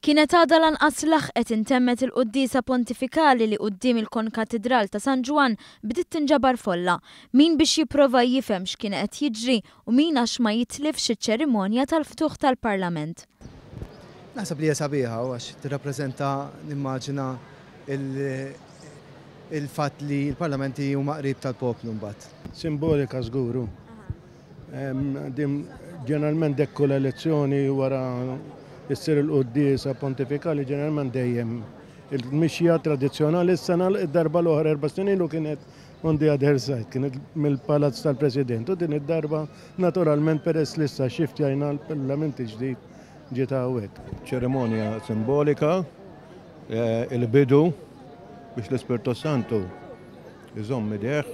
Kienet għadha lanqas laħqet intemmet il-quddiesa pontifikali li quddiem il-Kon Katridral ta' San Ġwan bdiet tinġabar folla. Min biex jipprova jifhem x'kien qed jiġri u min għax ma jitlifx iċ-ċerimonja tal-ftuħ tal-Parlament. Naħseb li hija sabiħa għax tirrappreżenta nimmaġina il-fatt li l-parlamenti huma qrib tal-poplu mbagħad. Simbolika żguru. Ġeneralment dekku l-elezzjoni wara jissir il-quddiesa pontifikali ġeneralment dejjem il-mixja tradizzjonali s-sena id-darba l-oħra 4 snin ilu kienet on the other side, kienet mill-palazz tal-President u din id-darba naturalment peress li issa xift jajna l-Parlament ġdid ġiet hawnhekk. ċerimonja simbolika, il-bidu biex l-Ispirtu Santu iżomm idejh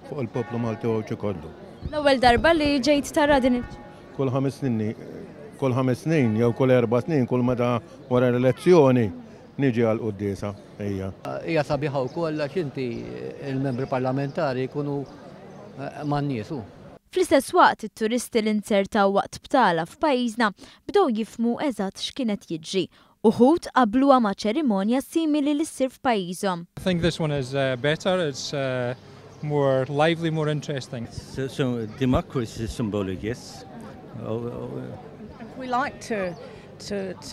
fuq il-poplu Malti kollu. L-ewwel darba li ġejt tara din Kull 5 snin jew kull 4 snin kull meta wara l-elezzjoni niġi għall-quddiesa hija. Hija sabiħa wkoll għax inti il-membri parlamentari jkunu man-niesu. Fl-istess waqt it-turisti li nzertaw waqt btala f'pajjiżna bdew jifhmu eżatt x'kienet jiġri. Uħud qabluha ma' ċerimonja simili li ssir f'pajjiżhom. I think this one is better. It's more lively, more interesting. So democracy is symbolic, yes. We like to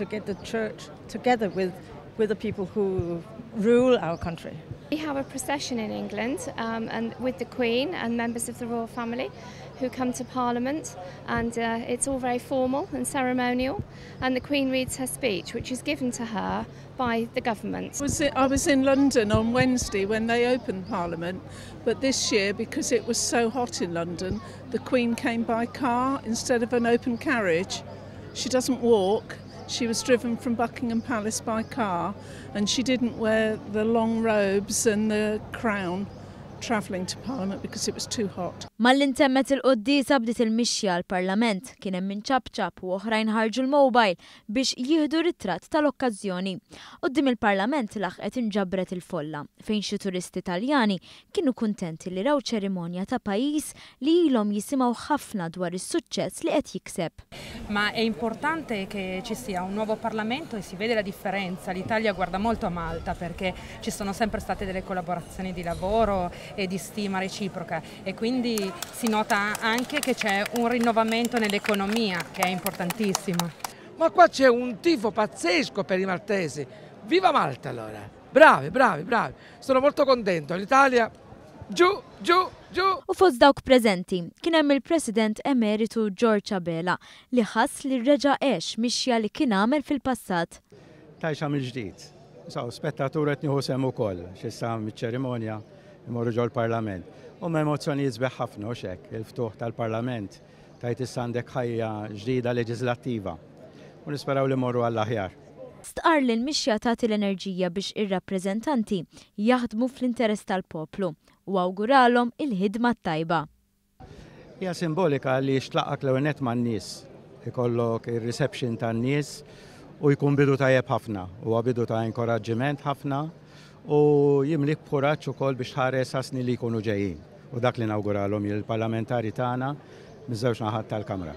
get the church together with the people who rule our country. We have a procession in England and with the Queen and members of the royal family who come to Parliament, and it's all very formal and ceremonial, and the Queen reads her speech, which is given to her by the government. I was in London on Wednesday when they opened Parliament, but this year, because it was so hot in London, the Queen came by car instead of an open carriage. She doesn't walk. She was driven from Buckingham Palace by car, and she didn't wear the long robes and the crown travelling to Parliament because it was too hot. Mal-intemmet il-quddiesa bdiet il-mixja għall-Parlament kien hemm min ċabċab u oħrajn ħarġu l-mowbajl biex jieħdu ritratt tal-okkażjoni. Quddiem il-Parlament laħqet inġabret il-folla fejn xi turisti Taljani kienu kuntenti li raw ċerimonja ta' pajjiż li ilhom jisimgħu ħafna dwar is-suċċess li qed jikseb. Ma è importante che ci sia un nuovo Parlamento e si vede la differenza. L'Italia guarda molto a Malta perché ci sono sempre state delle collaborazioni di lavoro e di stima reciproca e quindi si nota anche che c'è un rinnovamento nell'economia che è importantissimo. Ma qua c'è un tifo pazzesco per i maltesi. Viva Malta allora! Bravi, bravi, bravi. Sono molto contento. L'Italia giù, giù, giù. U fost dawk preżenti kien hemm il-President Emeritu George Qabel li ħass li reġa' mixja li kien għamel fil-passat. Tajxa mill-ġdid. Spettatur qed nieħu sehem ukoll x'issa miċ-ċerimonja imorru ġol parlament. U emozzjonijiet sbeħ ħafna u xek, il-ftuħ tal-Parlament tajt issa għandek ħajja ġdida leġislattiva. U nisperaw li morru għall-aħjar. Stqar li l-mixja tagħti l-enerġija biex ir-rappreżentanti jaħdmu fl-interess tal-poplu u awguralhom il-ħidma tajba. Hija simbolika li xtlaqak l-ewwel man-nies, ikollok ir-reception tan-nies u jkun bidu tajjeb ħafna, huwa bidu ta' inkoraġġiment ħafna u jimlik b'kuraġġ ukoll biex tħares snin li jkunu ġejjin. U dak li nawguralhom il-parlamentari tagħna miż-żewġ naħat tal-Kamra.